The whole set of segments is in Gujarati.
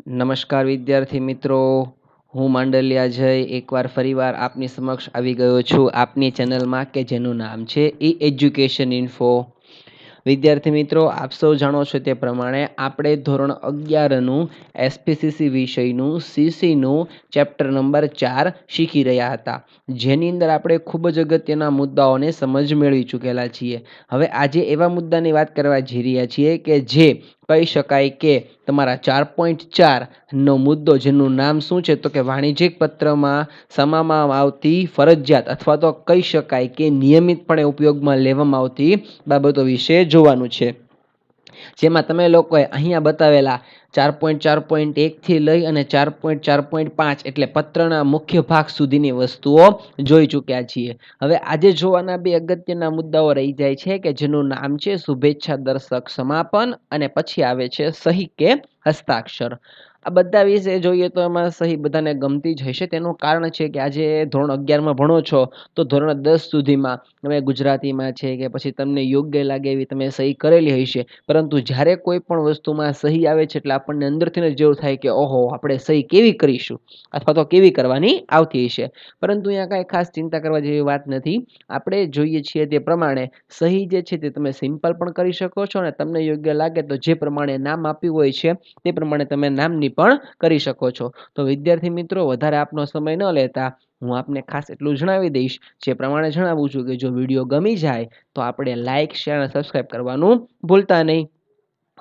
નમસ્કાર વિદ્યાર્થી મિત્રો, હું માંડલિયા જય એકવાર ફરીવાર આપની સમક્ષ આવી ગયો છું આપની ચેનલમાં કે જેનું નામ છે ઈ એજ્યુકેશન ઇન્ફો. વિદ્યાર્થી મિત્રો, આપ સૌ જાણો છો તે પ્રમાણે આપણે ધોરણ 11નું એસપીસીસી વિષયનું સીસીનું ચેપ્ટર નંબર 4 શીખી રહ્યા હતા, જેની અંદર આપણે ખૂબ જ અગત્યના મુદ્દાઓને સમજ મેળવી ચૂકેલા છીએ. હવે આજે એવા મુદ્દાની વાત કરવા જઈ રહ્યા છીએ કે જે કહી શકાય કે તમારા 4.4નો મુદ્દો, જેનું નામ શું છે તો કે વાણિજ્યિક પત્રમાં સમાવવામાં આવતી ફરજિયાત અથવા તો કહી શકાય કે નિયમિતપણે ઉપયોગમાં લેવામાં આવતી બાબતો વિશે જોવાનું છે. જેમાં તમે લોકોએ અહીંયા બતાવેલા 4.4.1 થી લઈ અને 4.4.5 એટલે પત્રના મુખ્ય ભાગ સુધીની વસ્તુઓ જોઈ ચૂક્યા છીએ. હવે આજે જોવાના બે અગત્યના મુદ્દાઓ રહી જાય છે કે જેનું નામ છે શુભેચ્છા દર્શક સમાપન અને પછી આવે છે સહી કે હસ્તાક્ષર. આ બધા વિશે જોઈએ તો એમાં સહી બધાને ગમતી જ હશે. તેનું કારણ છે કે આજે ધોરણ 11માં ભણો છો તો ધોરણ 10 સુધીમાં તમે ગુજરાતીમાં છે કે પછી તમને યોગ્ય લાગે એવી તમે સહી કરેલી હશે, પરંતુ જ્યારે કોઈ પણ વસ્તુમાં સહી આવે છે એટલે આપણને અંદરથી જ જેવું થાય કે ઓહો, આપણે સહી કેવી કરીશું અથવા તો કેવી કરવાની આવતી હશે. પરંતુ અહીંયા કાંઈ ખાસ ચિંતા કરવા જેવી વાત નથી. આપણે જોઈએ છીએ તે પ્રમાણે સહી જે છે તે તમે સિમ્પલ પણ કરી શકો છો અને તમને યોગ્ય લાગે તો જે પ્રમાણે નામ આપ્યું હોય છે તે પ્રમાણે તમે નામની પણ કરી શકો છો. તો વિદ્યાર્થી મિત્રો, વધારે આપનો સમય ન લેતા હું આપને ખાસ એટલું જણાવી દઈશ, જે પ્રમાણે જણાવું છું કે જો વિડીયો ગમી જાય તો આપણે લાઇક, શેર અને સબસ્ક્રાઈબ કરવાનું ભૂલતા નહીં.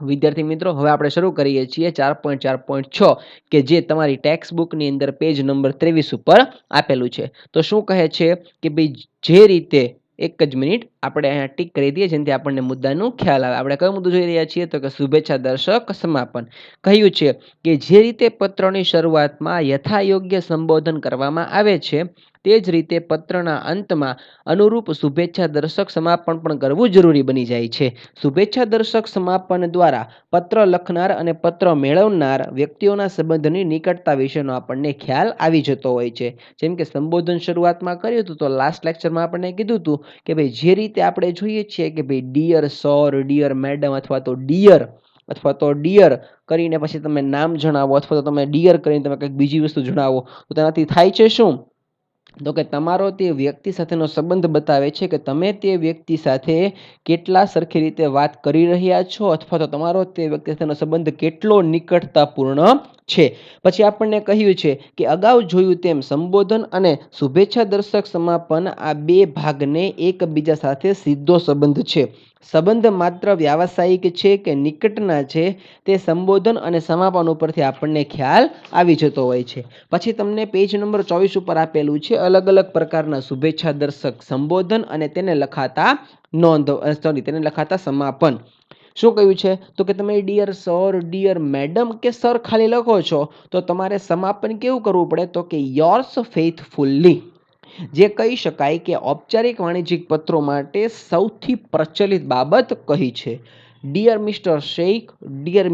વિદ્યાર્થી મિત્રો, હવે આપણે શરૂ કરીએ છીએ 4.4.6 કે જે તમારી ટેક્સ્ટ બુકની અંદર પેજ નંબર 23 ઉપર આપેલું છે. તો શું કહે છે કે ભાઈ, જે રીતે એક જ મિનિટ આપણે અહીંયા ટીક કરી દઈએ જેનાથી આપણને મુદ્દાનું ખ્યાલ આવે. આપણે કયો મુદ્દો જોઈ રહ્યા છીએ તો કે શુભેચ્છા દર્શક સમાપન. કહ્યું છે કે જે રીતે પત્રની શરૂઆતમાં યથાયોગ્ય સંબોધન કરવામાં આવે છે તે જ રીતે પત્રના અંતમાં અનુરૂપ શુભેચ્છા દર્શક સમાપન પણ કરવું જરૂરી બની જાય છે. શુભેચ્છા દર્શક સમાપન દ્વારા પત્ર લખનાર અને પત્ર મેળવનાર વ્યક્તિઓના સંબંધની નિકટતા વિશેનો આપણને ખ્યાલ આવી જતો હોય છે. જેમ કે સંબોધન શરૂઆતમાં કર્યું હતું તો લાસ્ટ લેક્ચરમાં આપણને કીધું હતું કે ભાઈ જે રીતે આપણે જોઈએ છીએ કે ભાઈ ડિયર સર, ડિયર મેડમ અથવા તો ડિયર કરીને પછી તમે નામ જણાવો અથવા તો તમે ડિયર કરીને તમે કંઈક બીજી વસ્તુ જણાવો તો તેનાથી થાય છે શું તો કે તમારો તે વ્યક્તિ સાથેનો સંબંધ બતાવે છે કે તમે તે વ્યક્તિ સાથે કેટલા સરખી રીતે વાત કરી રહ્યા છો અથવા તો તમારો તે વ્યક્તિ સાથેનો સંબંધ કેટલો નિકટતાપૂર્ણ છે. પછી આપણને કહ્યું છે કે અગાઉ જોયું તેમ સંબોધન અને શુભેચ્છા દર્શક સમાપન આ બે ભાગને એકબીજા સાથે સીધો સંબંધ છે. સંબંધ માત્ર વ્યાવસાયિક છે કે નિકટના છે તે સંબોધન અને સમાપન ઉપરથી આપણને ખ્યાલ આવી જતો હોય છે. પછી તમને પેજ નંબર 24 ઉપર આપેલું છે અલગ અલગ પ્રકારના શુભેચ્છા દર્શક સંબોધન અને તેને લખાતા સમાપન. શું કહ્યું છે તો કે તમે ડિયર સર, ડિયર મેડમ કે સર ખાલી લખો છો તો તમારે સમાપન કેવું કરવું પડે તો કે યોર્સ ફેithફુલી. જે કહી શકાય કે ઔપચારિક વાણિજ્યિક પત્રો માટે સૌથી પ્રચલિત બાબત કહી છે. Dear mister Sheikh, dear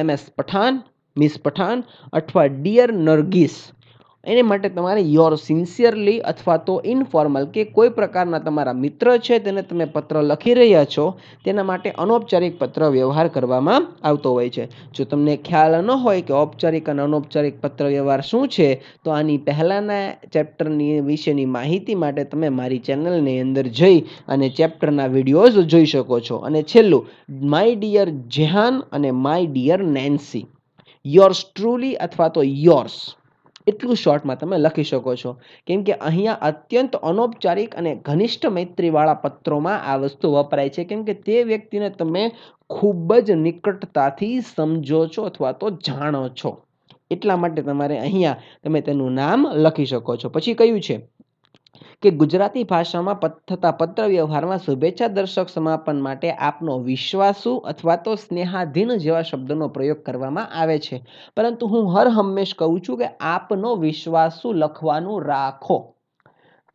MS Pathan, miss Pathan અથવા ડિયર નરગીસ, એને માટે તમારે યોર સિન્સિયરલી અથવા તો ઇનફોર્મલ કે કોઈ પ્રકારના તમારા મિત્ર છે તેને તમે પત્ર લખી રહ્યા છો તેના માટે અનૌપચારિક પત્ર વ્યવહાર કરવામાં આવતો હોય છે. જો તમને ખ્યાલ ન હોય કે ઔપચારિક અને અનૌપચારિક પત્ર વ્યવહાર શું છે તો આની પહેલાના ચેપ્ટરની વિશેની માહિતી માટે તમે મારી ચેનલની અંદર જઈ અને ચેપ્ટરના વિડીયોઝ જોઈ શકો છો. અને છેલ્લું, માય ડિયર જેહાન અને my dear Nancy, yours truly અથવા તો યોર્સ, એટલું શોર્ટમાં તમે લખી શકો છો. કેમ કે અહીંયા અત્યંત અનૌપચારિક અને ઘનિષ્ઠ મૈત્રીવાળા પત્રોમાં આ વસ્તુ વપરાય છે, કેમ કે તે વ્યક્તિને તમે ખૂબ જ નિકટતાથી સમજો છો અથવા તો જાણો છો, એટલા માટે તમારે અહીંયા તમે તેનું નામ લખી શકો છો. પછી કયું છે કે ગુજરાતી ભાષામાં થતા પત્ર વ્યવહારમાં શુભેચ્છા દર્શક સમાપન માટે આપનો વિશ્વાસુ અથવા તો સ્નેહાધીન જેવા શબ્દોનો પ્રયોગ કરવામાં આવે છે. પરંતુ હું હર હંમેશ કહું છું કે આપનો વિશ્વાસુ લખવાનું રાખો.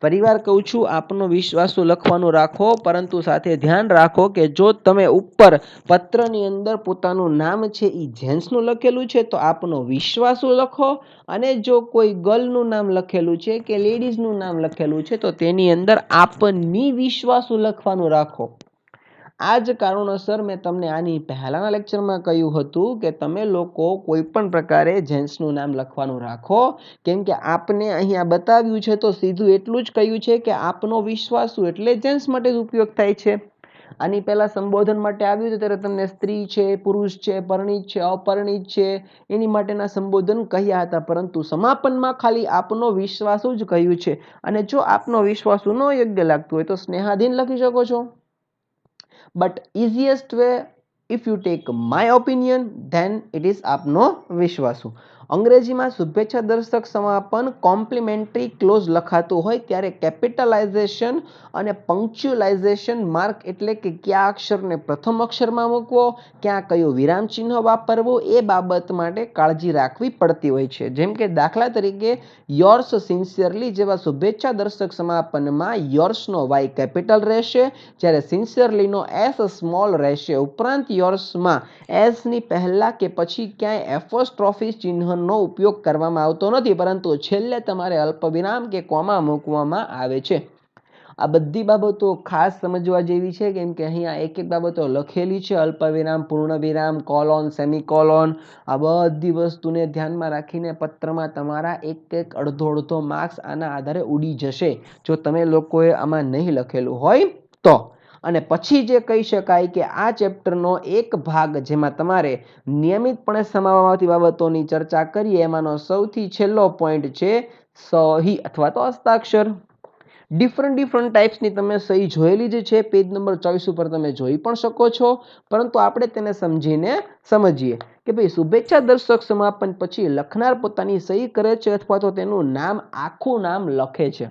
ફરીવાર કહું છું, આપનો વિશ્વાસુ લખવાનું રાખો, પરંતુ સાથે ધ્યાન રાખો કે જો તમે ઉપર પત્રની અંદર પોતાનું નામ છે એ જેન્ટ્સનું લખેલું છે તો આપનો વિશ્વાસુ લખો, અને જો કોઈ ગર્લનું નામ લખેલું છે કે લેડીઝનું નામ લખેલું છે તો તેની અંદર આપની વિશ્વાસુ લખવાનું રાખો. આ જ કારણોસર મેં તમને આની પહેલાના લેક્ચરમાં કહ્યું હતું કે તમે લોકો કોઈ પણ પ્રકારે જેન્ટ્સનું નામ લખવાનું રાખો, કેમ કે આપને અહીંયા બતાવ્યું છે તો સીધું એટલું જ કહ્યું છે કે આપનો વિશ્વાસુ એટલે જેન્ટ્સ માટે જ ઉપયોગ થાય છે. આની પહેલા સંબોધન માટે આવ્યું છે ત્યારે તમને સ્ત્રી છે, પુરુષ છે, પરિણીત છે, અપરિણીત છે એની માટેના સંબોધન કહ્યા હતા, પરંતુ સમાપનમાં ખાલી આપનો વિશ્વાસુ જ કહ્યું છે. અને જો આપનો વિશ્વાસુ ન યોગ્ય લાગતું હોય તો સ્નેહાધીન લખી શકો છો. But easiest way if you take my opinion then it is આપનો વિશ્વાસુ. અંગ્રેજીમાં શુભેચ્છા દર્શક સમાપન કોમ્પ્લિમેન્ટરી ક્લોઝ લખાતું હોય ત્યારે કેપિટલાઇઝેશન અને પંક્ચ્યુલાઇઝેશન માર્ક એટલે કે કયા અક્ષરને પ્રથમ અક્ષરમાં મૂકવો, ક્યાં કયું વિરામ ચિહ્ન વાપરવું એ બાબત માટે કાળજી રાખવી પડતી હોય છે. જેમ કે દાખલા તરીકે યોર્સ સિન્સિયરલી જેવા શુભેચ્છા દર્શક સમાપનમાં યોર્સનો વાય કેપિટલ રહેશે, જ્યારે સિન્સિયરલીનો એસ સ્મોલ રહેશે. ઉપરાંત યોર્સમાં એસની પહેલા કે પછી ક્યાંય એપોસ્ટ્રોફી ચિહ્નનો ઉપયોગ કરવામાં આવતો નથી, પરંતુ છેલ્લે તમારે અલ્પવિરામ કે કોમા મૂકવામાં આવે છે. આ બધી બાબતો ખાસ સમજવા જેવી છે, કેમ કે અહીંયા એક એક બાબતો લખેલી છે. અલ્પવિરામ, પૂર્ણવિરામ, કોલોન, સેમિકોલોન, આ બધી વસ્તુને ધ્યાનમાં રાખીને પત્રમાં તમારા એક અડધો માર્ક્સ આના આધારે ઉડી જશે જો તમે લોકોએ આમાં નહીં લખેલું હોય તો. અને પછી જે કહી શકાય કે આ ચેપ્ટરનો એક ભાગ જેમાં તમારે નિયમિતપણે સમાવવામાં આવતી બાબતોની ચર્ચા કરીએ, એમાંનો સૌથી છેલ્લો પોઈન્ટ છે સહી અથવા તો હસ્તાક્ષર. ડિફરન્ટ ટાઈપ્સની તમે સહી જોયેલી જ છે, પેજ નંબર 24 ઉપર તમે જોઈ પણ શકો છો, પરંતુ આપણે તેને સમજીએ કે ભાઈ શુભેચ્છા દર્શક સમાપન પછી લખનાર પોતાની સહી કરે છે અથવા તો તેનું નામ આખું નામ લખે છે.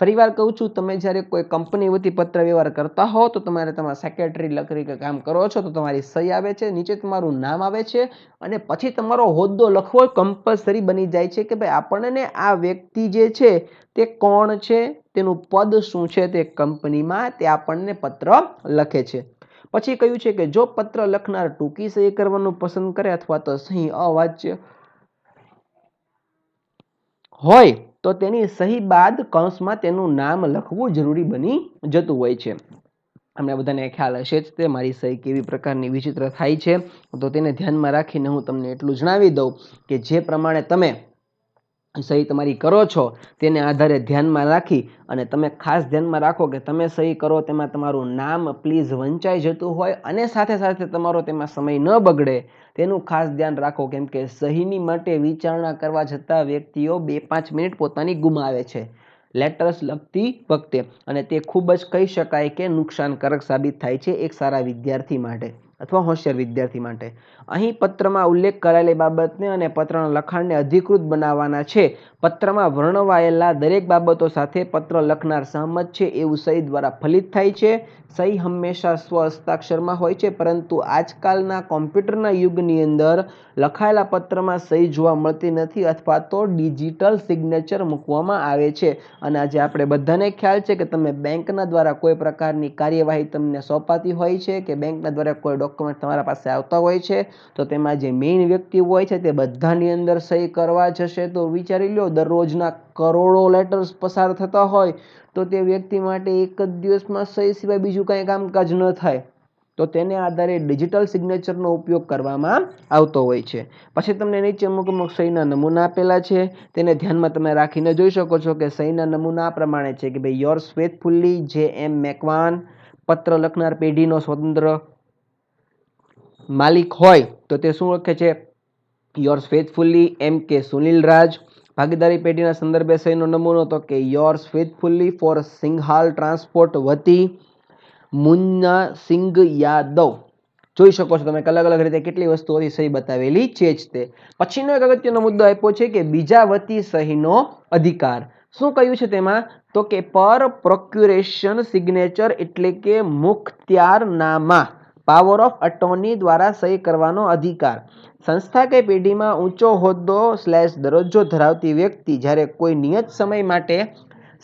ફરીવાર કહું છું, તમે જ્યારે કોઈ કંપની વતી પત્ર વ્યવહાર કરતા હો તો તમારા સેક્રેટરી તરીકે કામ કરો છો તો તમારી સહી આવે છે, નીચે તમારું નામ આવે છે અને પછી તમારો હોદ્દો લખવો કમ્પલસરી બની જાય છે કે ભાઈ આપણને આ વ્યક્તિ જે છે તે કોણ છે, તેનું પદ શું છે તે કંપનીમાં, તે આપણને પત્ર લખે છે. પછી કહ્યું છે કે જો પત્ર લખનાર ટૂંકી સહી કરવાનું પસંદ કરે અથવા તો સહી અવાચ્ય હોય તો તેની સહી બાદ કૌંસમાં તેનું નામ લખવું જરૂરી બની જતું હોય છે. અમને બધાને ખ્યાલ હશે જ તે મારી સહી કેવી પ્રકારની વિચિત્ર થાય છે, તો તેને ધ્યાનમાં રાખીને હું તમને એટલું જણાવી દઉં કે જે પ્રમાણે તમે સહી તમારી કરો છો તેને આધારે ધ્યાનમાં રાખી અને તમે ખાસ ધ્યાનમાં રાખો કે તમે સહી કરો તેમાં તમારું નામ પ્લીઝ વંચાઈ જતું હોય અને સાથે સાથે તમારો તેમાં સમય ન બગડે તેનું ખાસ ધ્યાન રાખો, કેમ કે સહીની માટે વિચારણા કરવા જતા વ્યક્તિઓ 2-5 મિનિટ પોતાની ગુમાવે છે લેટર્સ લખતી વખતે, અને તે ખૂબ જ કહી શકાય કે નુકસાનકારક સાબિત થાય છે એક સારા વિદ્યાર્થી માટે અથવા હોશિયાર વિદ્યાર્થી માટે. અહીં પત્રમાં ઉલ્લેખ કરાયેલી બાબતને અને પત્રના લખાણને અધિકૃત બનાવવાના છે. પત્રમાં વર્ણવાયેલા દરેક બાબતો સાથે પત્ર લખનાર સહમત છે એવું સહી દ્વારા ફલિત થાય છે. સહી હંમેશા સ્વ હસ્તાક્ષરમાં હોય છે, પરંતુ આજકાલના કોમ્પ્યુટરના યુગની અંદર લખાયેલા પત્રમાં સહી જોવા મળતી નથી અથવા તો ડિજિટલ સિગ્નેચર મૂકવામાં આવે છે. અને આજે આપણે બધાને ખ્યાલ છે કે તમે બેંકના દ્વારા કોઈ પ્રકારની કાર્યવાહી તમને સોંપાતી હોય છે કે બેંકના દ્વારા કોઈ ડોક્યુમેન્ટ તમારા પાસે આવતા હોય છે, તો તેમાં જે મેઇન વ્યક્તિ હોય છે તે બધાની અંદર સહી કરવા જશે તો વિચારી લો દરરોજના કરોડો લેટર્સ પસાર થતા હોય તો તે વ્યક્તિ માટે એક જ દિવસમાં સહી સિવાય બીજું કાંઈ કામકાજ ન થાય, તો તેને આધારે ડિજિટલ સિગ્નેચરનો ઉપયોગ કરવામાં આવતો હોય છે. પછી તમને નીચે અમુક સહીના નમૂના આપેલા છે, તેને ધ્યાનમાં તમે રાખીને જોઈ શકો છો કે સહીના નમૂના આ પ્રમાણે છે કે ભાઈ યોર્સ ફેથફુલી J.M. મેકવાન. પત્ર લખનાર પેઢીનો સ્વતંત્ર માલિક હોય તો તે શું લખે છે? Yours faithfully M.K. Sunil Raj. ભાગીદારી પેઢીના સંદર્ભે સહીનો નમૂનો તો કે yours faithfully for Singhal transport વતી મુન્ના સિંઘ યાદવ. જોઈ શકો છો તમે અલગ અલગ રીતે કેટલી વસ્તુઓથી સહી બતાવેલી છે જ તે. પછીનો એક અગત્યનો મુદ્દો આપ્યો છે કે બીજા વતી સહીનો અધિકાર. શું કહ્યું છે તેમાં? તો કે પર પ્રોક્યુરેશન સિગ્નેચર એટલે કે મુખ્તિયારનામા, પાવર ઓફ અટોર્ની દ્વારા સહી કરવાનો અધિકાર. સંસ્થા કે પેઢીમાં ઊંચો હોદ્દો / દરજ્જો ધરાવતી વ્યક્તિ જ્યારે કોઈ નિયત સમય માટે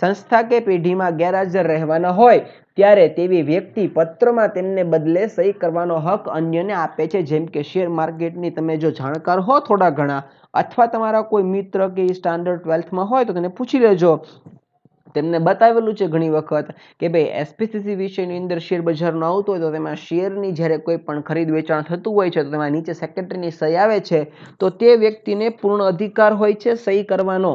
સંસ્થા કે પેઢીમાં ગેરહાજર રહેવાના હોય ત્યારે તેવી વ્યક્તિ પત્રમાં તેમને બદલે સહી કરવાનો હક અન્યને આપે છે. જેમ કે શેર માર્કેટની તમે જો જાણકાર હો થોડા ઘણા, અથવા તમારા કોઈ મિત્ર કે સ્ટાન્ડર્ડ 12થમાં હોય તો તેને પૂછી લેજો તેમને બતાવેલું છે ઘણી વખત કે ભાઈ એસપીસીસી વિષયની અંદર શેર બજારનો આવતો હોય તો તેમાં શેરની જ્યારે કોઈ પણ ખરીદ વેચાણ થતું હોય છે તો તેમાં નીચે સેક્રેટરીની સહી આવે છે તો તે વ્યક્તિને પૂર્ણ અધિકાર હોય છે સહી કરવાનો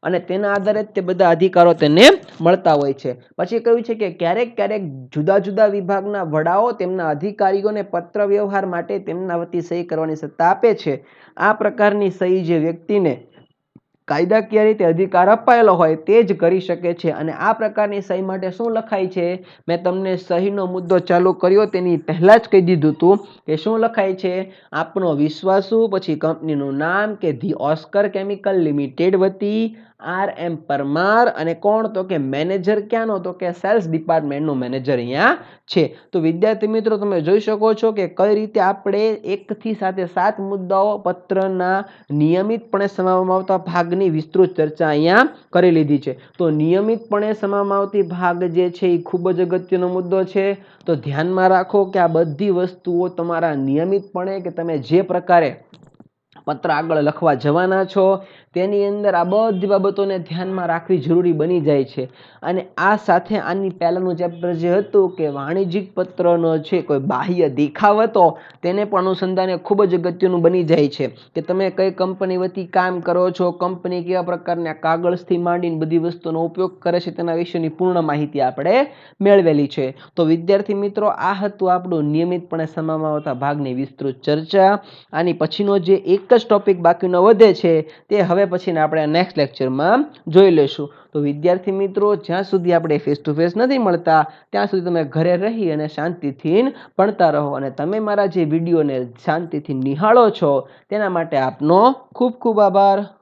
અને તેના આધારે તે બધા અધિકારો તેને મળતા હોય છે. પછી કહ્યું છે કે ક્યારેક ક્યારેક જુદા જુદા વિભાગના વડાઓ તેમના અધિકારીઓને પત્ર વ્યવહાર માટે તેમના વતી સહી કરવાની સત્તા આપે છે. આ પ્રકારની સહી જે વ્યક્તિને કાયદાકીય રીતે અધિકાર અપાયેલો હોય તે જ કરી શકે છે. અને આ પ્રકારની સહી માટે શું લખાય છે? મેં તમને સહીનો મુદ્દો ચાલુ કર્યો તેની પહેલા જ કહી દીધું હતું કે શું લખાય છે? આપનો વિશ્વાસુ, પછી કંપનીનું નામ કે ધી ઓસ્કર કેમિકલ લિમિટેડ વતી RM પરમાર અને કોણ તો કે મેનેજર ક્યાંનો તો કે સેલ્સ ડિપાર્ટમેન્ટનો મેનેજર અહીંયા છે. તો વિદ્યાર્થી મિત્રો તમે જોઈ શકો છો કે કઈ રીતે આપણે 1 થી સાથે 7 મુદ્દાઓ પત્રના નિયમિતપણે સમાવવામાં આવતા ભાગની વિસ્તૃત ચર્ચા અહીંયા કરી લીધી છે. તો નિયમિતપણે સમાવવામાં આવતી ભાગ જે છે એ ખૂબ જ અગત્યનો મુદ્દો છે. તો ધ્યાનમાં રાખો કે આ બધી વસ્તુઓ તમારા નિયમિતપણે કે તમે જે પ્રકારે પત્ર આગળ લખવા જવાના છો તેની અંદર આ બધી બાબતોને ધ્યાનમાં રાખવી જરૂરી બની જાય છે. અને આ સાથે આની પહેલાનું ચેપ્ટર જે હતું કે વાણિજ્યિક પત્રનો છે કોઈ બાહ્ય દેખાવ હતો તેને પણ અનુસંધાને ખૂબ જ અગત્યનું બની જાય છે કે તમે કઈ કંપની વતી કામ કરો છો, કંપની કેવા પ્રકારના કાગળથી માંડીને બધી વસ્તુનો ઉપયોગ કરે છે તેના વિશેની પૂર્ણ માહિતી આપણે મેળવેલી છે. તો વિદ્યાર્થી મિત્રો આ હતું આપણું નિયમિતપણે સમાવવામાં આવતા ભાગની વિસ્તૃત ચર્ચા. આની પછીનો જે એક જ ટોપિક બાકીનો વધે છે તે હવે પછીના આપણે નેક્સ્ટ લેક્ચરમાં જોઈ લેશું. તો વિદ્યાર્થી મિત્રો જ્યાં સુધી આપણે ફેસ ટુ ફેસ નથી મળતા ત્યાં સુધી તમે ઘરે રહી અને શાંતિથી ભણતા રહો અને તમે મારા જે વિડીયોને શાંતિથી નિહાળો છો તેના માટે આપનો ખૂબ ખૂબ આભાર.